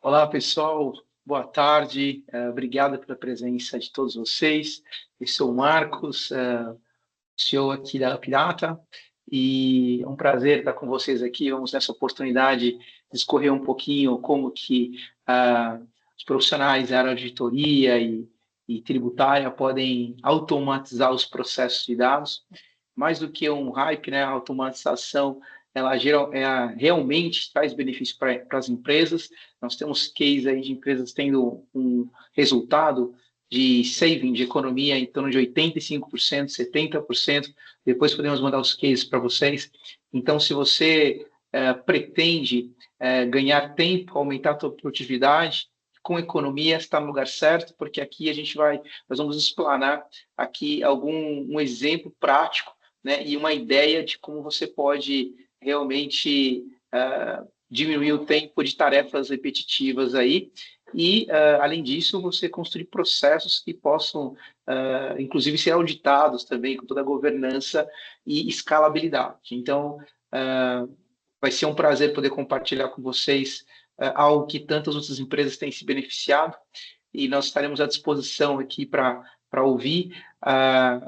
Olá, pessoal. Boa tarde. Obrigado pela presença de todos vocês. Eu sou o Marcos, CEO aqui da Updata, e é um prazer estar com vocês aqui. Vamos nessa oportunidade discorrer um pouquinho como que os profissionais da área de auditoria e tributária podem automatizar os processos de dados. Mais do que um hype, né? A automatização realmente traz benefício para as empresas. Nós temos case aí de empresas tendo um resultado de saving, de economia, em torno de 85%, 70%. Depois podemos mandar os cases para vocês. Então, se você pretende ganhar tempo, aumentar a sua produtividade, com economia, está no lugar certo, porque aqui nós vamos explanar aqui um exemplo prático, né, e uma ideia de como você pode realmente diminuir o tempo de tarefas repetitivas aí e, além disso, você construir processos que possam, inclusive, ser auditados também com toda a governança e escalabilidade. Então, vai ser um prazer poder compartilhar com vocês algo que tantas outras empresas têm se beneficiado e nós estaremos à disposição aqui para ouvir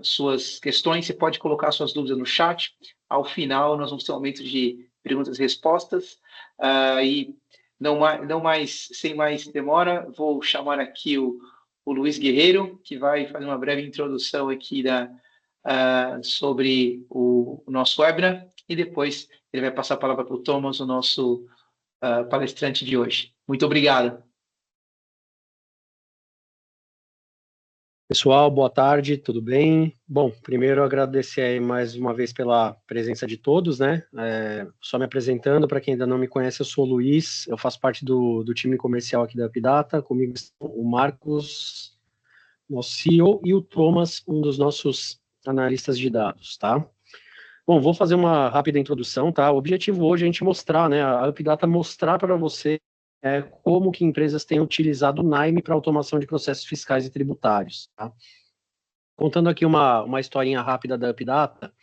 suas questões. Você pode colocar suas dúvidas no chat. Ao final, nós vamos ter um momento de perguntas e respostas. E sem mais demora, vou chamar aqui o Luiz Guerreiro, que vai fazer uma breve introdução aqui sobre o nosso webinar, e depois ele vai passar a palavra para o Thomas, o nosso palestrante de hoje. Muito obrigado. Pessoal, boa tarde, tudo bem? Bom, primeiro agradecer aí mais uma vez pela presença de todos, né? Só me apresentando, para quem ainda não me conhece, eu sou o Luiz, eu faço parte do time comercial aqui da Updata, comigo estão o Marcos, nosso CEO, e o Thomas, um dos nossos analistas de dados, tá? Bom, vou fazer uma rápida introdução, tá? O objetivo hoje é a gente mostrar, né, a Updata mostrar para você como que empresas têm utilizado o Nime para automação de processos fiscais e tributários. Tá? Contando aqui uma historinha rápida da Updata,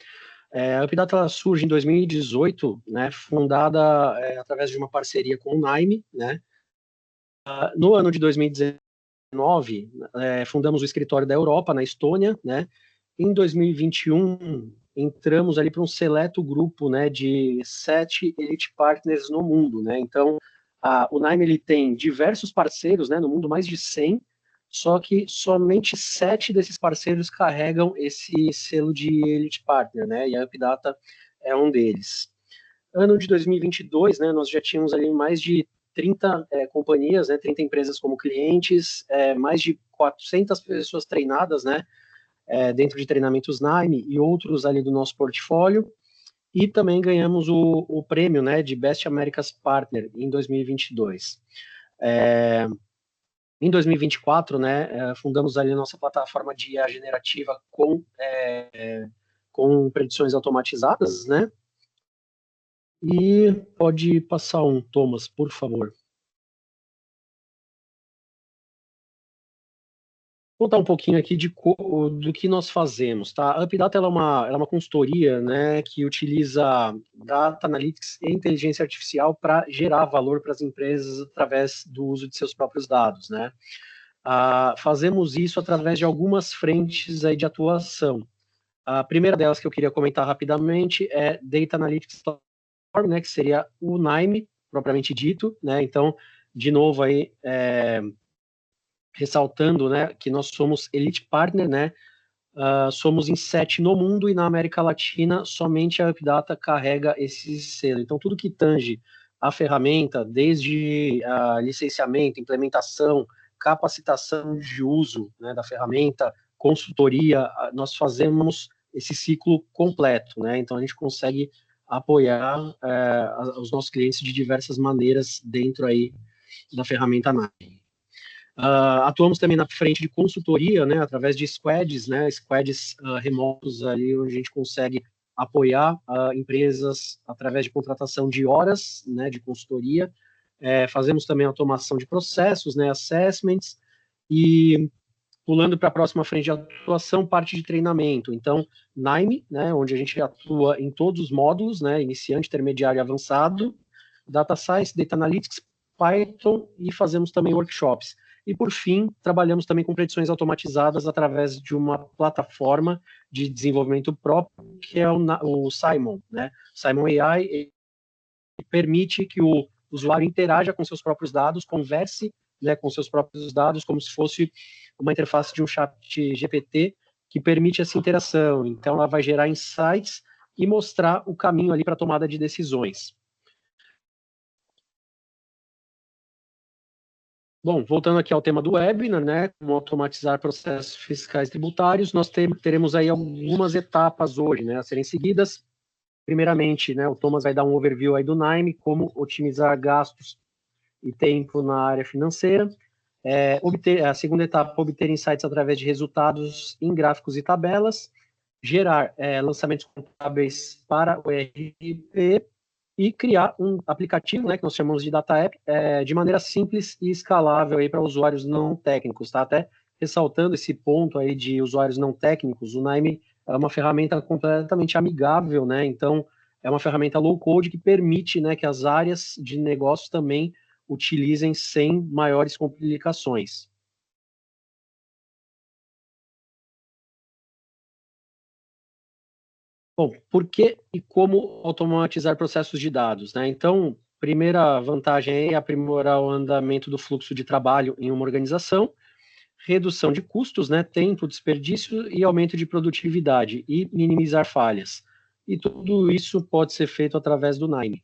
a Updata surge em 2018, né, fundada através de uma parceria com o Nime. Né? No ano de 2019, fundamos o escritório da Europa, na Estônia. Né? Em 2021, entramos ali para um seleto grupo, né, de 7 elite partners no mundo. Né? Então, o Nime ele tem diversos parceiros, né, no mundo, mais de 100, só que somente 7 desses parceiros carregam esse selo de Elite Partner, né, e a Updata é um deles. Ano de 2022, né, nós já tínhamos ali mais de 30 companhias, né, 30 empresas como clientes, mais de 400 pessoas treinadas, né, dentro de treinamentos Nime e outros ali do nosso portfólio. E também ganhamos o prêmio, né, de Best Americas Partner em 2022. Em 2024, né, fundamos ali a nossa plataforma de IA generativa com predições automatizadas, né? E pode passar Thomas, por favor. Vou contar um pouquinho aqui do que nós fazemos, tá? A Updata ela é uma consultoria, né, que utiliza Data Analytics e inteligência artificial para gerar valor para as empresas através do uso de seus próprios dados, né? Fazemos isso através de algumas frentes aí de atuação. A primeira delas que eu queria comentar rapidamente é Data Analytics Platform, né, que seria o Nime, propriamente dito, né? Então, de novo aí, ressaltando, né, que nós somos Elite Partner, né, somos em 7 no mundo e na América Latina somente a Updata carrega esse selo. Então, tudo que tange a ferramenta, desde licenciamento, implementação, capacitação de uso, né, da ferramenta, consultoria, nós fazemos esse ciclo completo, né? Então, a gente consegue apoiar os nossos clientes de diversas maneiras dentro aí da ferramenta Nime. Atuamos também na frente de consultoria, né, através de squads, né, squads remotos ali, onde a gente consegue apoiar empresas através de contratação de horas, né, de consultoria. Fazemos também automação de processos, né, assessments, e pulando para a próxima frente de atuação, parte de treinamento. Então, Nime, né, onde a gente atua em todos os módulos, né, iniciante, intermediário e avançado, Data Science, Data Analytics, Python e fazemos também workshops. E, por fim, trabalhamos também com predições automatizadas através de uma plataforma de desenvolvimento próprio, que é o Simon, né? Simon AI permite que o usuário interaja com seus próprios dados, converse, né, com seus próprios dados, como se fosse uma interface de um chat GPT que permite essa interação. Então, ela vai gerar insights e mostrar o caminho ali para a tomada de decisões. Bom, voltando aqui ao tema do webinar, né, como automatizar processos fiscais tributários, nós teremos aí algumas etapas hoje, né, a serem seguidas. Primeiramente, né, o Thomas vai dar um overview aí do Nime, como otimizar gastos e tempo na área financeira. A segunda etapa, obter insights através de resultados em gráficos e tabelas, gerar lançamentos contábeis para o ERP e criar um aplicativo, né, que nós chamamos de Data App, de maneira simples e escalável aí para usuários não técnicos, tá? Até ressaltando esse ponto aí de usuários não técnicos, o Nime é uma ferramenta completamente amigável, né? Então, é uma ferramenta low code que permite, né, que as áreas de negócio também utilizem sem maiores complicações. Bom, por que e como automatizar processos de dados, né? Então, primeira vantagem é aprimorar o andamento do fluxo de trabalho em uma organização, redução de custos, né, tempo, desperdício e aumento de produtividade e minimizar falhas. E tudo isso pode ser feito através do Nine.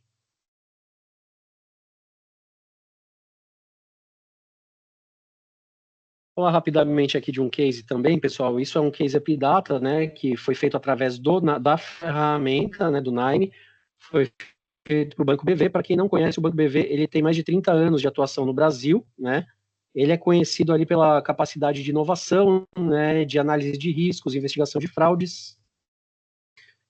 Vou falar rapidamente aqui de um case também, pessoal. Isso é um case AppData, né, que foi feito através da ferramenta, né, do Nine. Foi feito para o Banco BV. Para quem não conhece, o Banco BV ele tem mais de 30 anos de atuação no Brasil, né? Ele é conhecido ali pela capacidade de inovação, né, de análise de riscos, investigação de fraudes.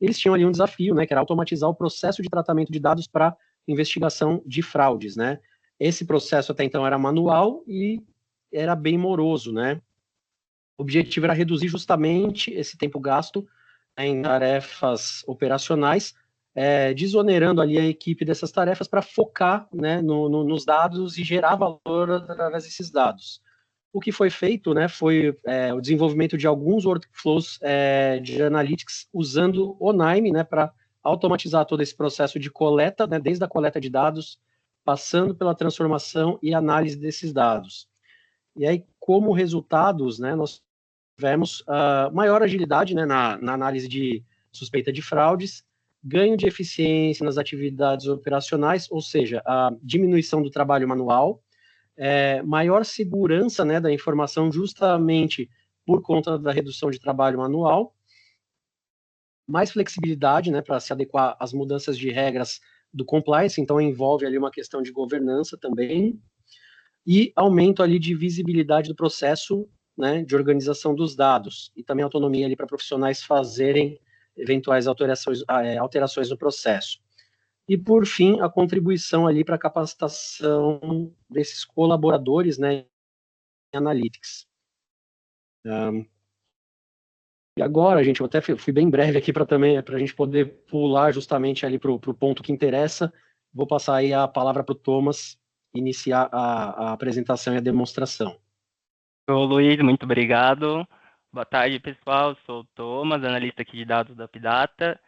Eles tinham ali um desafio, né, que era automatizar o processo de tratamento de dados para investigação de fraudes, né? Esse processo até então era manual e era bem moroso, né? O objetivo era reduzir justamente esse tempo gasto em tarefas operacionais, desonerando ali a equipe dessas tarefas para focar, né, nos dados e gerar valor através desses dados. O que foi feito, né, foi o desenvolvimento de alguns workflows de analytics usando o Nime, né, para automatizar todo esse processo de coleta, né, desde a coleta de dados, passando pela transformação e análise desses dados. E aí, como resultados, né, nós tivemos maior agilidade, né, na análise de suspeita de fraudes, ganho de eficiência nas atividades operacionais, ou seja, a diminuição do trabalho manual, maior segurança, né, da informação justamente por conta da redução de trabalho manual, mais flexibilidade, né, para se adequar às mudanças de regras do compliance, então envolve ali uma questão de governança também, e aumento ali de visibilidade do processo, né, de organização dos dados, e também autonomia ali para profissionais fazerem eventuais alterações no processo. E, por fim, a contribuição ali para a capacitação desses colaboradores, né, em Analytics. E agora, gente, eu até fui bem breve aqui para a gente poder pular justamente ali para o ponto que interessa. Vou passar aí a palavra para o Thomas iniciar a apresentação e a demonstração. Ô, Luiz, muito obrigado. Boa tarde, pessoal. Sou o Thomas, analista aqui de dados da AppData.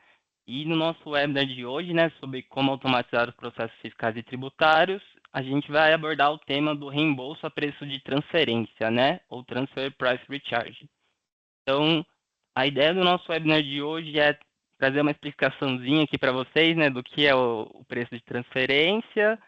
E no nosso webinar de hoje, né, sobre como automatizar os processos fiscais e tributários, a gente vai abordar o tema do reembolso a preço de transferência, né, ou Transfer Price Recharge. Então, a ideia do nosso webinar de hoje é trazer uma explicaçãozinha aqui para vocês, né, do que é o preço de transferência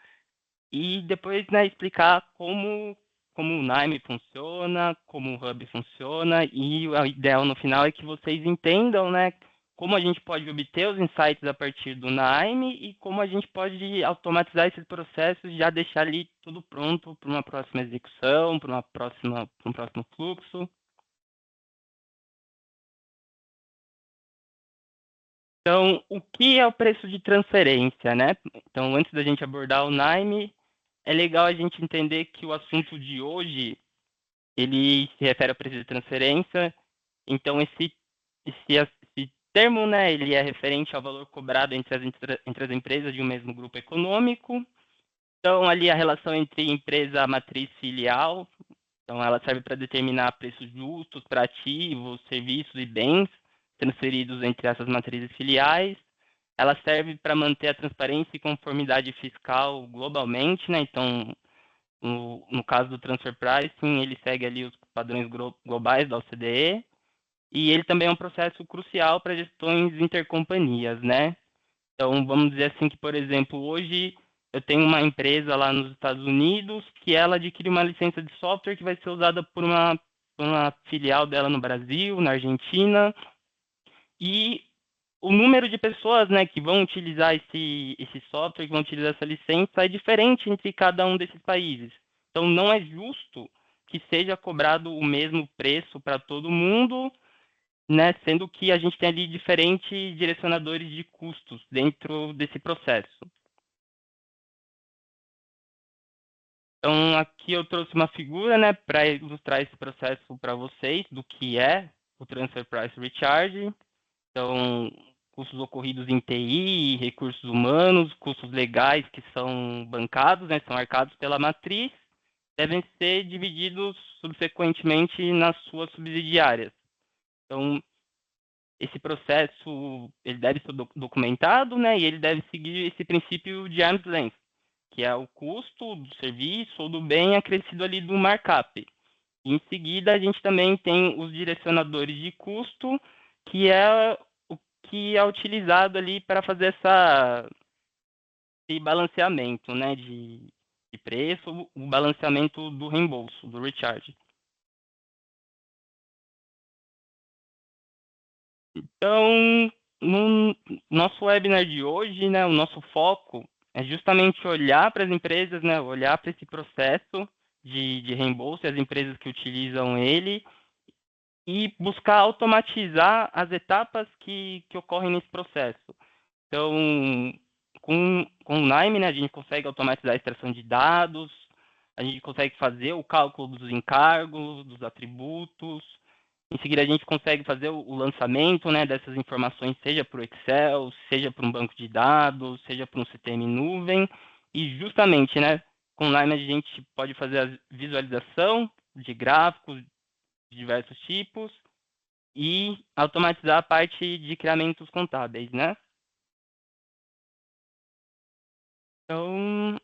e depois, né, explicar como o Nime funciona, como o Hub funciona, e o ideal no final é que vocês entendam, né, como a gente pode obter os insights a partir do Nime e como a gente pode automatizar esses processos e já deixar ali tudo pronto para uma próxima execução, para um próximo fluxo. Então, o que é o preço de transferência, né? Então, antes da gente abordar o Nime, é legal a gente entender que o assunto de hoje ele se refere ao preço de transferência. Então, esse termo, né, ele é referente ao valor cobrado entre as empresas de um mesmo grupo econômico. Então, ali a relação entre empresa matriz e filial, então ela serve para determinar preços justos para ativos, serviços e bens transferidos entre essas matrizes filiais. Ela serve para manter a transparência e conformidade fiscal globalmente, né? Então, no caso do transfer pricing, ele segue ali os padrões globais da OCDE, e ele também é um processo crucial para gestões intercompanhias, né? Então, vamos dizer assim que, por exemplo, hoje eu tenho uma empresa lá nos Estados Unidos que ela adquire uma licença de software que vai ser usada por uma filial dela no Brasil, na Argentina, e o número de pessoas, né, que vão utilizar esse software, que vão utilizar essa licença, é diferente entre cada um desses países. Então, não é justo que seja cobrado o mesmo preço para todo mundo, né, sendo que a gente tem ali diferentes direcionadores de custos dentro desse processo. Então, aqui eu trouxe uma figura, né, para ilustrar esse processo para vocês, do que é o Transfer Price Recharge. Então, custos ocorridos em TI, recursos humanos, custos legais que são bancados, né, são arcados pela matriz, devem ser divididos subsequentemente nas suas subsidiárias. Então, esse processo ele deve ser documentado, né, e ele deve seguir esse princípio de arm's length, que é o custo do serviço ou do bem acrescido ali do markup. Em seguida, a gente também tem os direcionadores de custo, que é o que é utilizado ali para fazer esse balanceamento, né, de preço, o balanceamento do reembolso, do recharge. Então, no nosso webinar de hoje, né, o nosso foco é justamente olhar para as empresas, né, olhar para esse processo de reembolso e as empresas que utilizam ele e buscar automatizar as etapas que ocorrem nesse processo. Então, com o Nime, né, a gente consegue automatizar a extração de dados, a gente consegue fazer o cálculo dos encargos, dos atributos. Em seguida, a gente consegue fazer o lançamento, né, dessas informações, seja para o Excel, seja para um banco de dados, seja para um sistema em nuvem. E justamente, né, com o Nime a gente pode fazer a visualização de gráficos de diversos tipos e automatizar a parte de criamentos contábeis, né? Então,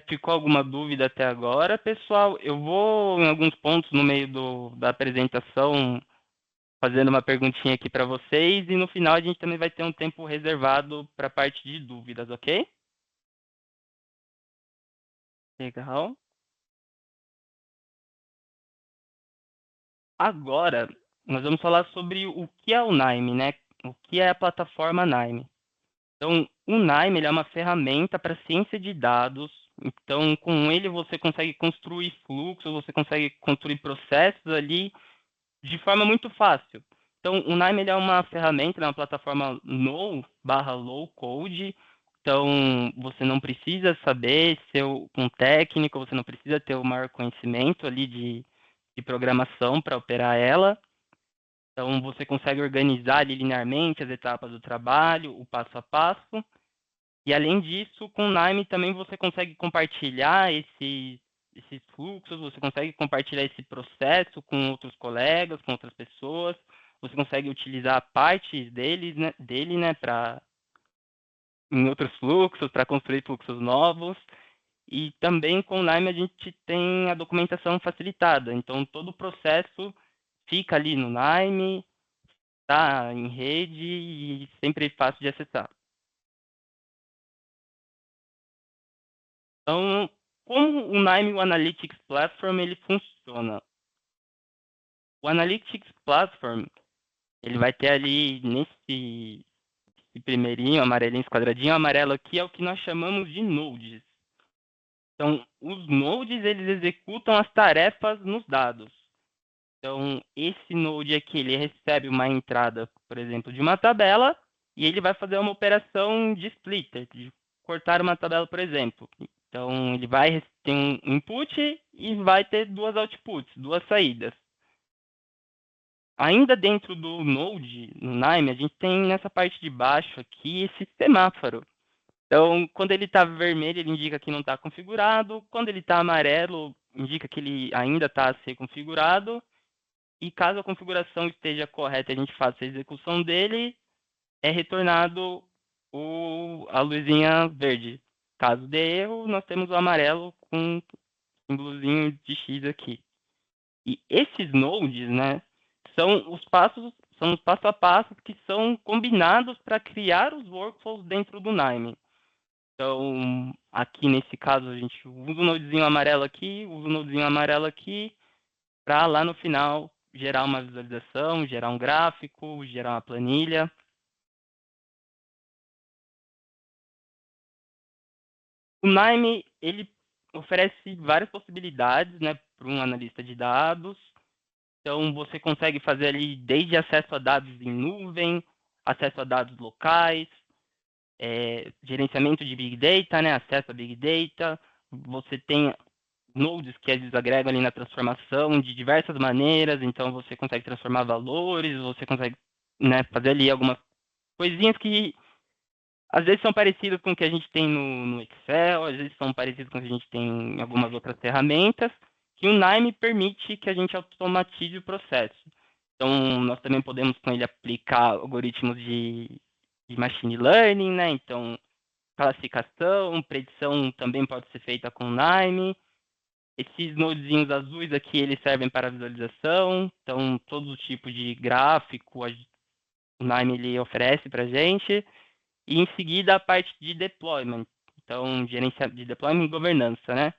ficou alguma dúvida até agora, pessoal? Eu vou, em alguns pontos no meio da apresentação, fazendo uma perguntinha aqui para vocês, e no final a gente também vai ter um tempo reservado para a parte de dúvidas, ok? Legal. Agora, nós vamos falar sobre o que é o Nime, né? O que é a plataforma Nime. Então, o Nime ele é uma ferramenta para ciência de dados. Então, com ele você consegue construir fluxos, você consegue construir processos ali de forma muito fácil. Então, o Nime ele é uma ferramenta, é uma plataforma no/low code. Então, você não precisa saber ser um técnico, você não precisa ter o maior conhecimento ali de programação para operar ela. Então, você consegue organizar ali linearmente as etapas do trabalho, o passo a passo. E, além disso, com o Nime também você consegue compartilhar esses fluxos, você consegue compartilhar esse processo com outros colegas, com outras pessoas. Você consegue utilizar partes dele, né, em outros fluxos, para construir fluxos novos. E também com o Nime a gente tem a documentação facilitada. Então, todo o processo fica ali no Nime, está em rede e sempre fácil de acessar. Então, como o Nime o Analytics Platform ele funciona? O Analytics Platform ele vai ter ali esse primeirinho, amarelinho, esse quadradinho amarelo aqui é o que nós chamamos de nodes. Então, os nodes eles executam as tarefas nos dados. Então, esse node aqui ele recebe uma entrada, por exemplo, de uma tabela e ele vai fazer uma operação de splitter, de cortar uma tabela, por exemplo. Então, ele vai ter um input e vai ter duas outputs, duas saídas. Ainda dentro do Node, no Nime, a gente tem nessa parte de baixo aqui esse semáforo. Então, quando ele está vermelho, ele indica que não está configurado. Quando ele está amarelo, indica que ele ainda está a ser configurado. E caso a configuração esteja correta e a gente faça a execução dele, é retornado a luzinha verde. Caso dê erro, nós temos o amarelo com símbolozinho de X aqui. E esses nodes, né, são os passo a passo que são combinados para criar os workflows dentro do Nime. Então, aqui nesse caso, a gente usa o nodezinho amarelo aqui, usa o nodezinho amarelo aqui, para lá no final gerar uma visualização, gerar um gráfico, gerar uma planilha. O Nime, ele oferece várias possibilidades, né, para um analista de dados. Então, você consegue fazer ali desde acesso a dados em nuvem, acesso a dados locais, gerenciamento de Big Data, né, acesso a Big Data. Você tem nodes que eles agregam ali na transformação de diversas maneiras. Então, você consegue transformar valores, você consegue, né, fazer ali algumas coisinhas que às vezes são parecidas com o que a gente tem no Excel, às vezes são parecidas com o que a gente tem em algumas outras ferramentas, que o Nime permite que a gente automatize o processo. Então, nós também podemos com ele aplicar algoritmos de machine learning, né? Então, classificação, predição também pode ser feita com o Nime. Esses nodezinhos azuis aqui, eles servem para visualização. Então, todo o tipo de gráfico, o Nime ele oferece para a gente. E em seguida a parte de deployment, então de deployment e governança, né?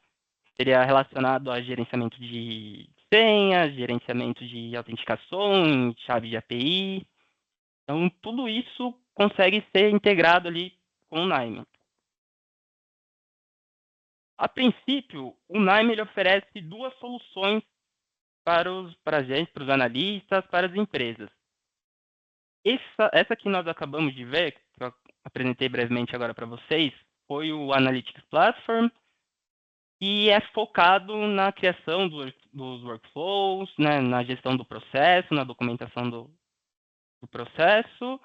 Seria relacionado a gerenciamento de senhas, gerenciamento de autenticações, chave de API. Então tudo isso consegue ser integrado ali com o Nime. A princípio, o Nime ele oferece duas soluções para a gente, para os analistas, para as empresas. Essa que nós acabamos de ver, que eu apresentei brevemente agora para vocês, foi o Analytics Platform, e é focado na criação dos workflows, né, na gestão do processo, na documentação do processo,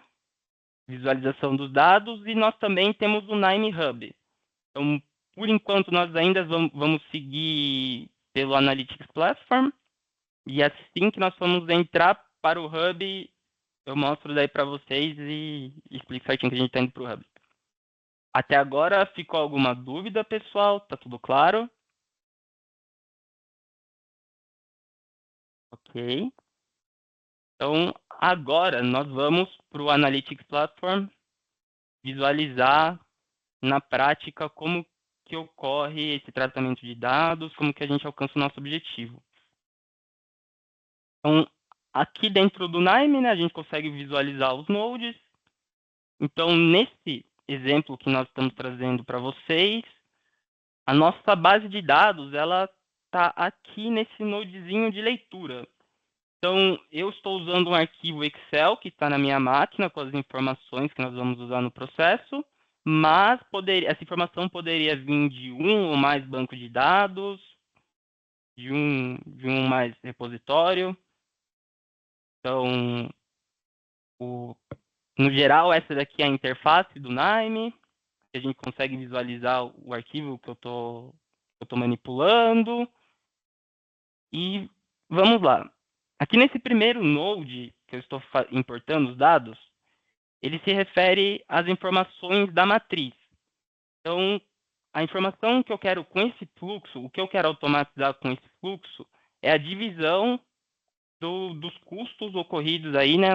visualização dos dados, e nós também temos o Nime Hub. Então, por enquanto, nós ainda vamos seguir pelo Analytics Platform, e assim que nós formos entrar para o Hub, eu mostro daí para vocês e explico certinho que a gente está indo para o Hub. Até agora, ficou alguma dúvida, pessoal? Tá tudo claro? Ok. Então, agora nós vamos para o Analytics Platform visualizar na prática como que ocorre esse tratamento de dados, como que a gente alcança o nosso objetivo. Então, aqui dentro do Nime, né, a gente consegue visualizar os nodes. Então, nesse exemplo que nós estamos trazendo para vocês, a nossa base de dados, ela está aqui nesse nodezinho de leitura. Então, eu estou usando um arquivo Excel que está na minha máquina com as informações que nós vamos usar no processo, mas essa informação poderia vir de um ou mais banco de dados, de um mais repositório. Então, no geral, essa daqui é a interface do Nime, que a gente consegue visualizar o arquivo que eu estou manipulando. E vamos lá. Aqui nesse primeiro node que eu estou importando os dados, ele se refere às informações da matriz. Então, a informação que eu quero com esse fluxo, o que eu quero automatizar com esse fluxo, é a divisão dos custos ocorridos aí, né,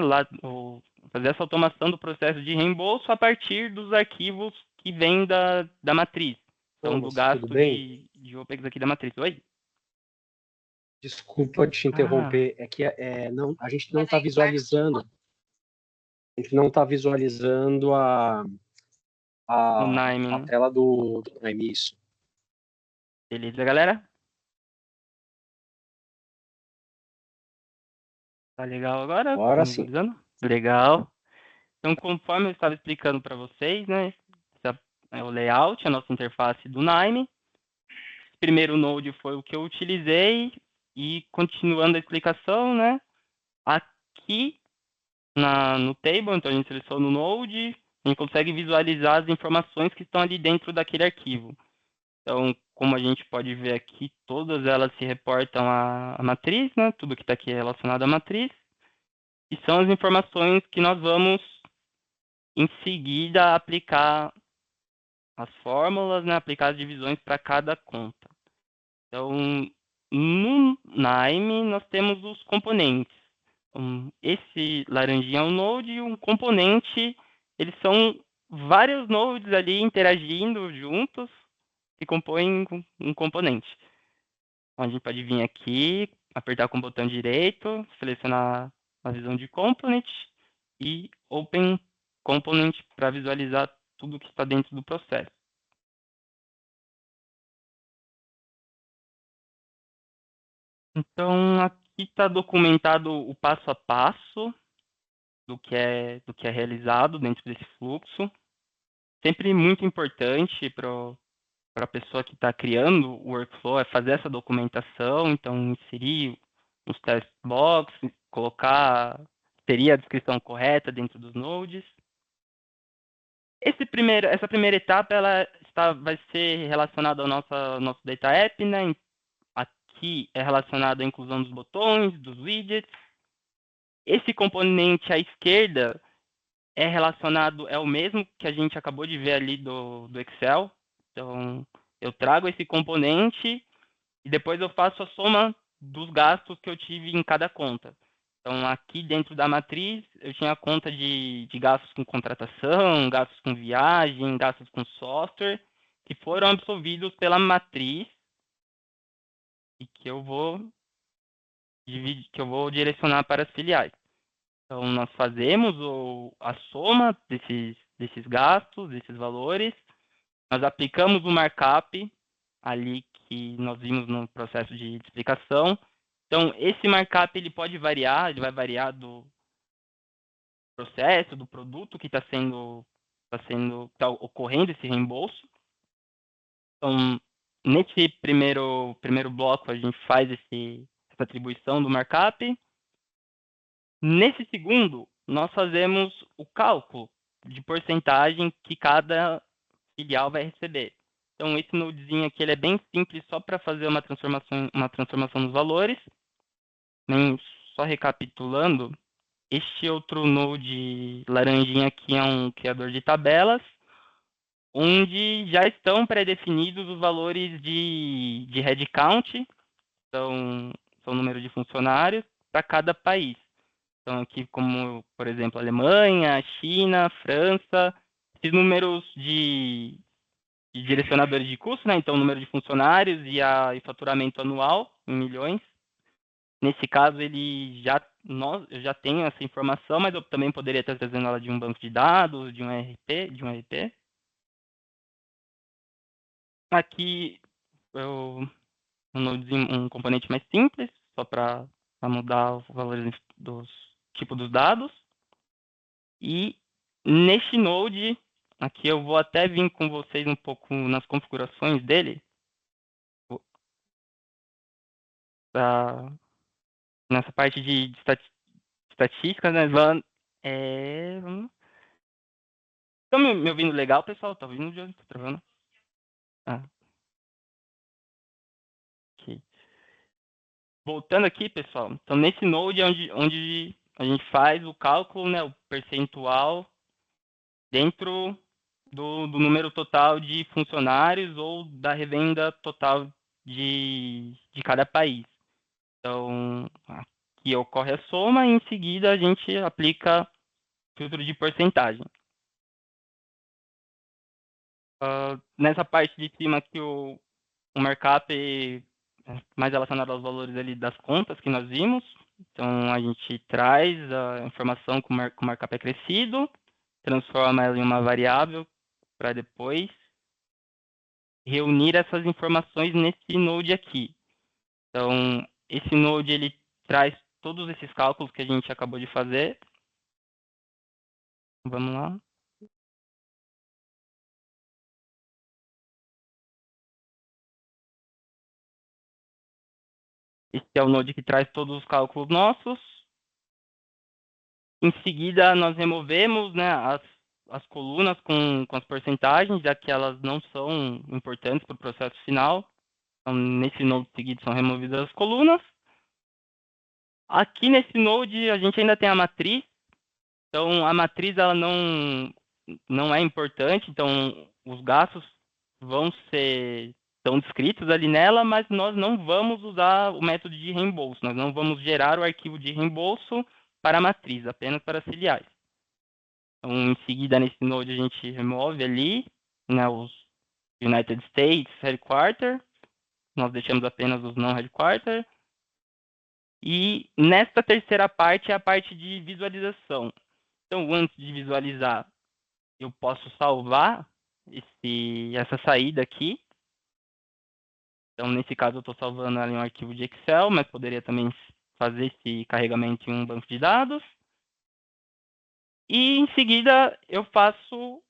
fazer essa automação do processo de reembolso a partir dos arquivos que vêm da matriz. Então, do gasto de OPEX aqui da matriz. Oi? Desculpa te interromper, é que a gente não está visualizando. A gente não está visualizando a tela do Nime, isso. Beleza, galera? Tá legal agora? Agora sim. Legal. Então, conforme eu estava explicando para vocês, né, esse é o layout, a nossa interface do Nime. Esse primeiro node foi o que eu utilizei e continuando a explicação, né, aqui no table, então a gente seleciona o node, a gente consegue visualizar as informações que estão ali dentro daquele arquivo. Então, como a gente pode ver aqui, todas elas se reportam à matriz, né? Tudo que está aqui é relacionado à matriz. E são as informações que nós vamos, em seguida, aplicar as fórmulas, né? Aplicar as divisões para cada conta. Então, no Naime, nós temos os componentes. Esse laranjinha é um node e um componente, eles são vários nodes ali interagindo juntos que compõem um componente. Então, a gente pode vir aqui, apertar com o botão direito, selecionar a visão de component e Open Component para visualizar tudo que está dentro do processo. Então, aqui está documentado o passo a passo do que é realizado dentro desse fluxo. Sempre muito importante para a pessoa que está criando o workflow é fazer essa documentação, então inserir os test boxes, colocar, teria a descrição correta dentro dos nodes. Essa primeira etapa vai ser relacionada ao nosso data app, né? Aqui é relacionado à inclusão dos botões, dos widgets. Esse componente à esquerda é o mesmo que a gente acabou de ver ali do Excel. Então, eu trago esse componente e depois eu faço a soma dos gastos que eu tive em cada conta. Então, aqui dentro da matriz, eu tinha a conta de gastos com contratação, gastos com viagem, gastos com software, que foram absorvidos pela matriz e que eu vou direcionar para as filiais. Então, nós fazemos a soma desses gastos, desses valores, nós aplicamos o markup ali que nós vimos no processo de explicação. Então, esse markup ele pode variar, ele vai variar do processo, do produto que está ocorrendo esse reembolso. Então, nesse primeiro bloco, a gente faz essa atribuição do markup. Nesse segundo, nós fazemos o cálculo de porcentagem que cada filial vai receber. Então, esse nodezinho aqui ele é bem simples, só para fazer uma transformação nos valores. Só recapitulando, este outro node laranjinha aqui é um criador de tabelas, onde já estão pré-definidos os valores de headcount, então, são o número de funcionários, para cada país. Então, aqui como, por exemplo, Alemanha, China, França, esses números de direcionadores de custo, né? Então, o número de funcionários e faturamento anual em milhões. Nesse caso, eu já tenho essa informação, mas eu também poderia estar trazendo ela de um banco de dados, de um RP. Aqui, um componente mais simples, só para mudar os valores dos tipos dos dados. E neste node, aqui eu vou até vir com vocês um pouco nas configurações dele. Nessa parte de estatística, né? Estão me ouvindo legal, pessoal? Tá ouvindo, Diogo? Tá travando? Ok. Voltando aqui, pessoal. Então, nesse node é onde a gente faz o cálculo, né? O percentual dentro do número total de funcionários ou da revenda total de cada país. Então, aqui ocorre a soma e em seguida a gente aplica filtro de porcentagem. Nessa parte de cima aqui, o markup é mais relacionado aos valores ali das contas que nós vimos. Então, a gente traz a informação que o markup é crescido, transforma ela em uma variável para depois reunir essas informações nesse node aqui. Então, esse node ele traz todos esses cálculos que a gente acabou de fazer. Vamos lá. Esse é o node que traz todos os cálculos nossos. Em seguida, nós removemos, né, as colunas com as porcentagens, já que elas não são importantes para o processo final. Então, nesse node seguido são removidas as colunas. Aqui nesse node a gente ainda tem a matriz. Então, a matriz ela não é importante, então os gastos estão descritos ali nela, mas nós não vamos usar o método de reembolso, nós não vamos gerar o arquivo de reembolso para a matriz, apenas para as filiais. Então, em seguida, nesse node, a gente remove ali, né, os United States Headquarter, nós deixamos apenas os não Headquarter. E nesta terceira parte é a parte de visualização. Então, antes de visualizar, eu posso salvar essa saída aqui. Então, nesse caso, eu estou salvando ali um arquivo de Excel, mas poderia também fazer esse carregamento em um banco de dados. E, em seguida, eu faço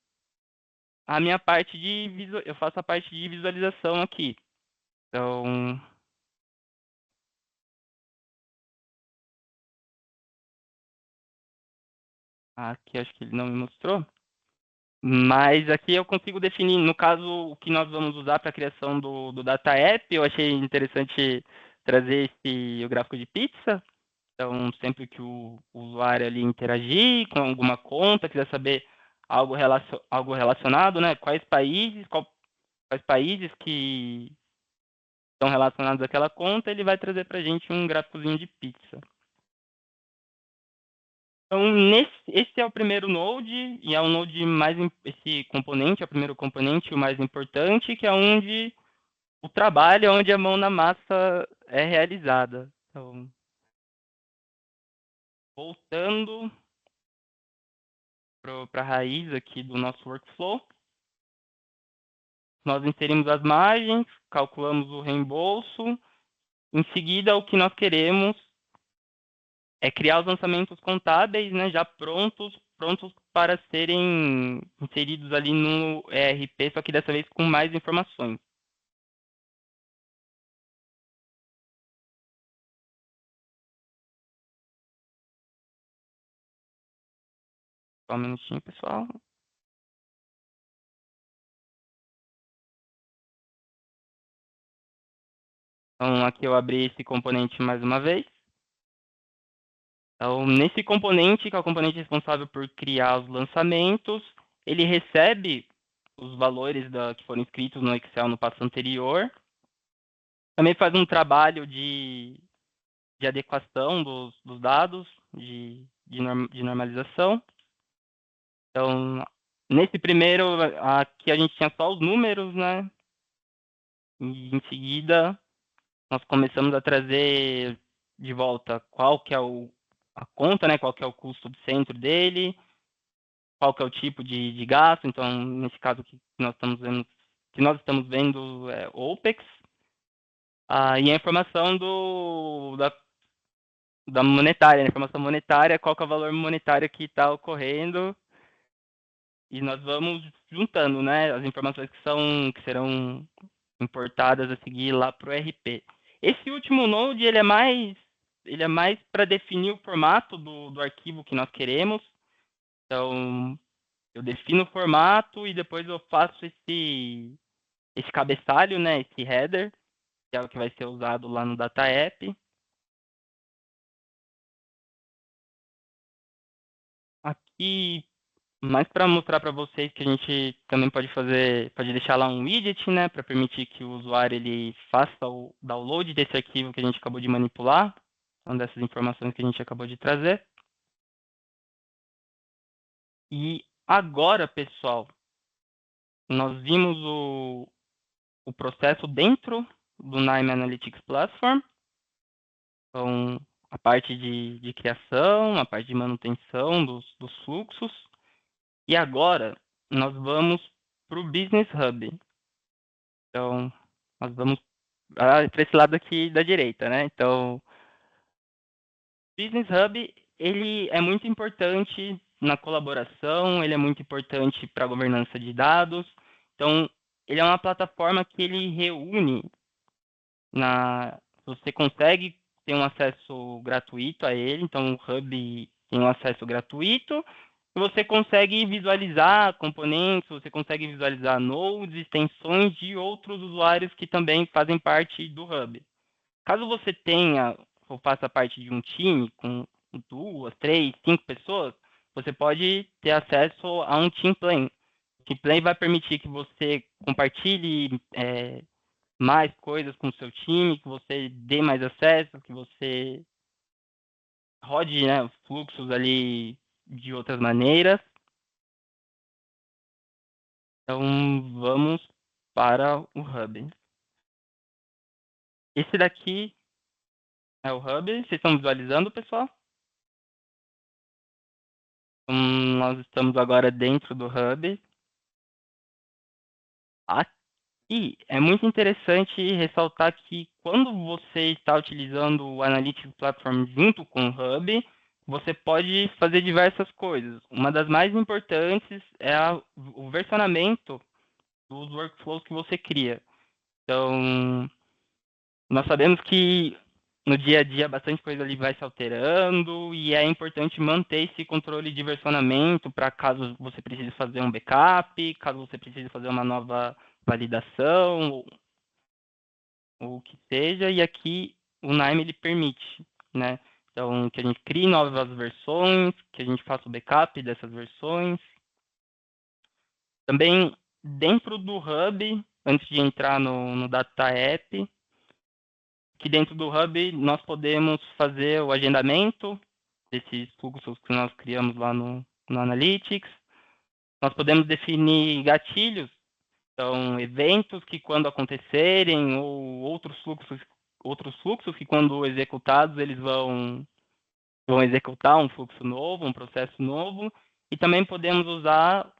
a parte de visualização aqui. Então, aqui acho que ele não me mostrou. Mas aqui eu consigo definir, no caso, o que nós vamos usar para a criação do Data App. Eu achei interessante trazer o gráfico de pizza. Então, sempre que o usuário ali interagir com alguma conta, quiser saber algo relacionado, né? Quais países que estão relacionados àquela conta, ele vai trazer para a gente um gráficozinho de pizza. Então, esse é o primeiro node, e é o node esse componente é o primeiro componente, o mais importante, que é onde o trabalho, onde a mão na massa é realizada. Então, voltando para a raiz aqui do nosso workflow, nós inserimos as margens, calculamos o reembolso. Em seguida, o que nós queremos é criar os lançamentos contábeis, né, já prontos para serem inseridos ali no ERP, só que dessa vez com mais informações. Só um minutinho, pessoal. Então, aqui eu abri esse componente mais uma vez. Então, nesse componente, que é o componente responsável por criar os lançamentos, ele recebe os valores que foram escritos no Excel no passo anterior. Também faz um trabalho de adequação dos dados, de normalização. Então, nesse primeiro, aqui a gente tinha só os números, né? E em seguida, nós começamos a trazer de volta qual que é a conta, né? Qual que é o custo do centro dele, qual que é o tipo de gasto. Então, nesse caso que nós estamos vendo é OPEX. E a informação da monetária, a informação monetária, qual que é o valor monetário que está ocorrendo. E nós vamos juntando, né, as informações que serão importadas a seguir lá para o RP. Esse último node, ele é mais para definir o formato do arquivo que nós queremos. Então, eu defino o formato e depois eu faço esse cabeçalho, né, esse header, que é o que vai ser usado lá no Data App. Aqui, mais para mostrar para vocês que a gente também pode deixar lá um widget, né, para permitir que o usuário ele faça o download desse arquivo que a gente acabou de manipular, então dessas informações que a gente acabou de trazer. E agora, pessoal, nós vimos o processo dentro do Nime Analytics Platform. Então, a parte de criação, a parte de manutenção dos fluxos. E agora, nós vamos para o Business Hub. Então, nós vamos para esse lado aqui da direita, né? Então, Business Hub, ele é muito importante na colaboração, ele é muito importante para a governança de dados. Então, ele é uma plataforma que ele reúne você consegue ter um acesso gratuito a ele, então o Hub tem um acesso gratuito, e você consegue visualizar componentes, você consegue visualizar nodes, extensões de outros usuários que também fazem parte do Hub. Caso você tenha ou faça parte de um time com 2, 3, 5 pessoas, você pode ter acesso a um Team Plane. O Team Plane vai permitir que você compartilhe mais coisas com o seu time, que você dê mais acesso, que você rode, né, os fluxos ali de outras maneiras. Então, vamos para o Hub. Esse daqui é o Hub. Vocês estão visualizando, pessoal? Então, nós estamos agora dentro do Hub. Aqui é muito interessante ressaltar que quando você está utilizando o Analytics Platform junto com o Hub, você pode fazer diversas coisas. Uma das mais importantes é o versionamento dos workflows que você cria. Então, nós sabemos que no dia a dia bastante coisa ali vai se alterando e é importante manter esse controle de versionamento para caso você precise fazer um backup, caso você precise fazer uma nova validação, ou o que seja, e aqui o Nime ele permite, né? Então, que a gente crie novas versões, que a gente faça o backup dessas versões. Também, dentro do Hub, antes de entrar no Data App, que dentro do Hub nós podemos fazer o agendamento desses fluxos que nós criamos lá no Analytics. Nós podemos definir gatilhos, então eventos que quando acontecerem ou outros fluxos que quando executados eles vão executar um fluxo novo, um processo novo, e também podemos usar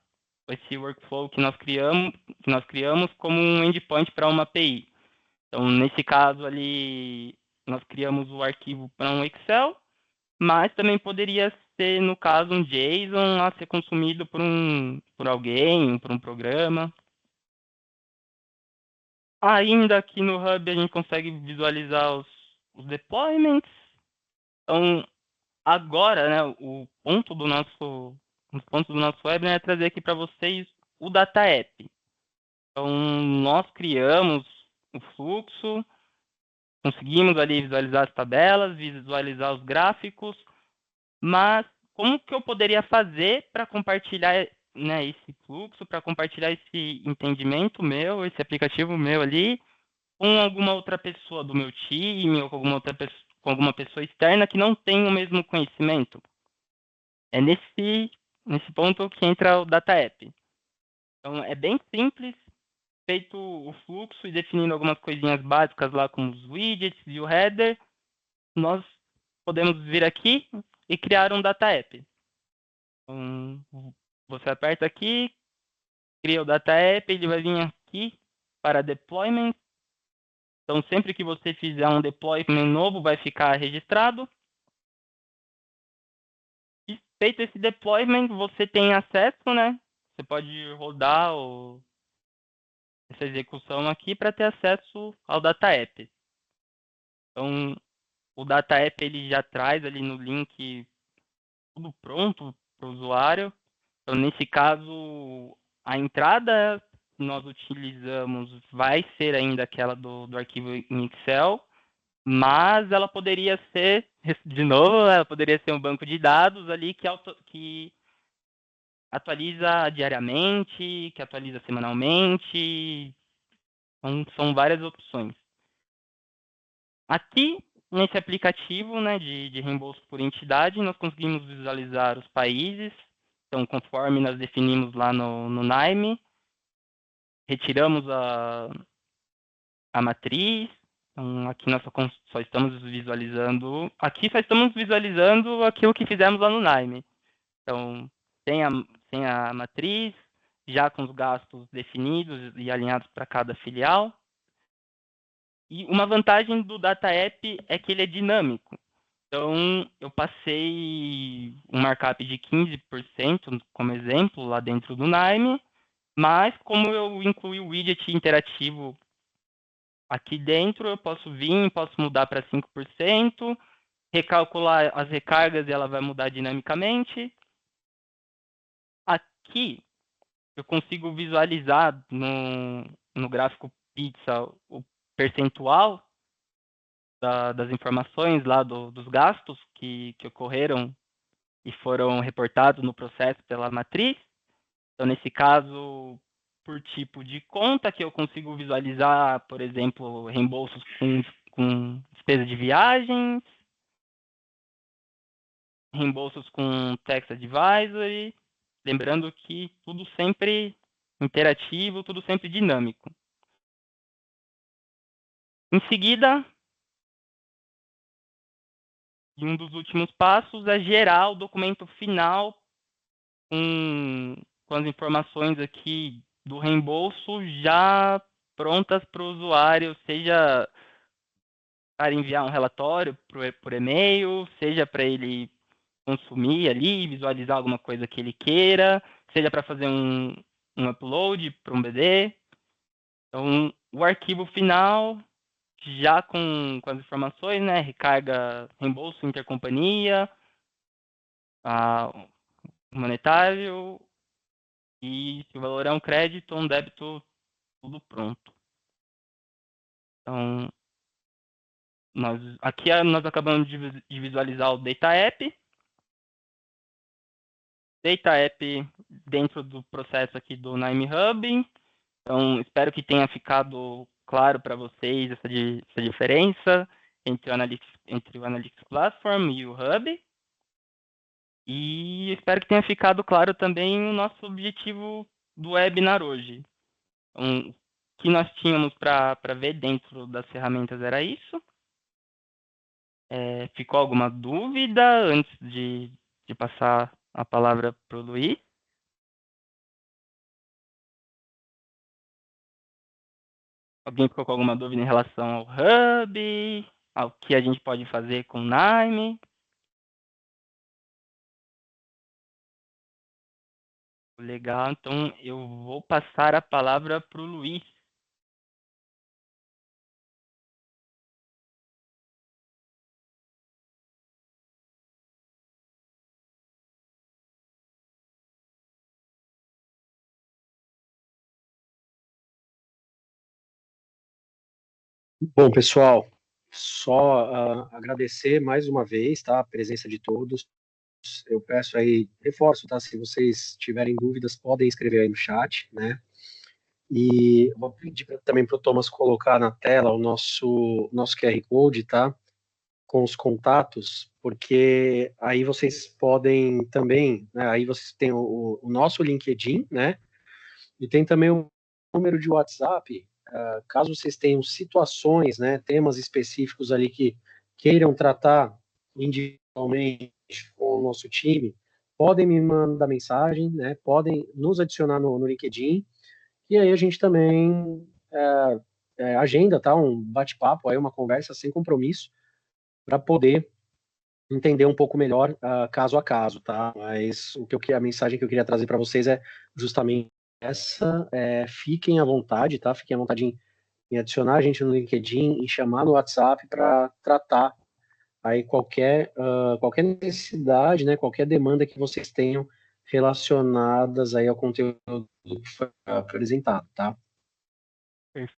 esse workflow que nós criamos como um endpoint para uma API. Então, nesse caso ali, nós criamos o arquivo para um Excel, mas também poderia ser, no caso, um JSON a ser consumido por alguém, por um programa. Ainda aqui no Hub a gente consegue visualizar os deployments. Então, agora, né, os pontos do nosso webinar é trazer aqui para vocês o Data App. Então, nós criamos o fluxo, conseguimos ali visualizar as tabelas, visualizar os gráficos, mas como que eu poderia fazer para compartilhar, né, esse fluxo, para compartilhar esse entendimento meu, esse aplicativo meu ali, com alguma outra pessoa do meu time, ou com alguma pessoa externa que não tem o mesmo conhecimento? É nesse ponto que entra o Data App. Então, é bem simples, feito o fluxo e definindo algumas coisinhas básicas lá como os widgets e o header, nós podemos vir aqui e criar um Data App. Então, você aperta aqui, cria o Data App, ele vai vir aqui para deployment. Então, sempre que você fizer um deployment novo, vai ficar registrado. E feito esse deployment, você tem acesso, né? Você pode rodar essa execução aqui para ter acesso ao Data App. Então, o Data App ele já traz ali no link tudo pronto para o usuário. Então, nesse caso, a entrada que nós utilizamos vai ser ainda aquela do arquivo em Excel, mas ela poderia ser, de novo, ela poderia ser um banco de dados ali que atualiza diariamente, que atualiza semanalmente. Então, são várias opções. Aqui, nesse aplicativo, né, de reembolso por entidade, nós conseguimos visualizar os países. Então, conforme nós definimos lá no Nime, retiramos a matriz. Então, aqui nós só estamos visualizando... Aqui só estamos visualizando aquilo que fizemos lá no Nime. Então, tem a matriz, já com os gastos definidos e alinhados para cada filial. E uma vantagem do Data App é que ele é dinâmico. Então, eu passei um markup de 15% como exemplo lá dentro do Nime, mas como eu incluí o widget interativo aqui dentro, eu posso mudar para 5%, recalcular as recargas e ela vai mudar dinamicamente. aqui eu consigo visualizar no gráfico pizza o percentual das informações lá dos gastos que ocorreram e foram reportados no processo pela matriz. Então, nesse caso, por tipo de conta, que eu consigo visualizar, por exemplo, reembolsos com despesa de viagens, reembolsos com tax advisory, lembrando que tudo sempre interativo, tudo sempre dinâmico. Em seguida, um dos últimos passos é gerar o documento final com as informações aqui do reembolso já prontas para o usuário, seja para enviar um relatório por e-mail, seja para ele consumir ali, visualizar alguma coisa que ele queira, seja para fazer um upload para um BD. Então, o arquivo final, já com as informações, né, recarga, reembolso intercompanhia, monetário, e se o valor é um crédito ou um débito, tudo pronto. Então, aqui nós acabamos de visualizar o Data App. Data App dentro do processo aqui do Nime Hub. Então, espero que tenha ficado claro para vocês essa diferença entre o Analytics Platform e o Hub. E espero que tenha ficado claro também o nosso objetivo do webinar hoje. Então, o que nós tínhamos para ver dentro das ferramentas era isso. Ficou alguma dúvida antes de passar a palavra para o Luiz? Alguém ficou com alguma dúvida em relação ao Hub, ao que a gente pode fazer com o Nime? Legal, então eu vou passar a palavra para o Luiz. Bom, pessoal, só agradecer mais uma vez, tá, a presença de todos. Eu peço aí, reforço, tá, se vocês tiverem dúvidas, podem escrever aí no chat, né? E vou pedir também para o Thomas colocar na tela o nosso QR Code, tá? Com os contatos, porque aí vocês podem também, né, aí vocês têm o nosso LinkedIn, né? E tem também o número de WhatsApp, caso vocês tenham situações, né, temas específicos ali que queiram tratar individualmente com o nosso time, podem me mandar mensagem, né, podem nos adicionar no LinkedIn, e aí a gente também agenda, tá, um bate-papo, aí uma conversa sem compromisso, para poder entender um pouco melhor caso a caso, tá? Mas a mensagem que eu queria trazer para vocês é justamente essa, fiquem à vontade, tá? Fiquem à vontade em adicionar a gente no LinkedIn, em chamar no WhatsApp para tratar aí qualquer necessidade, né? Qualquer demanda que vocês tenham relacionadas aí ao conteúdo que foi apresentado, tá?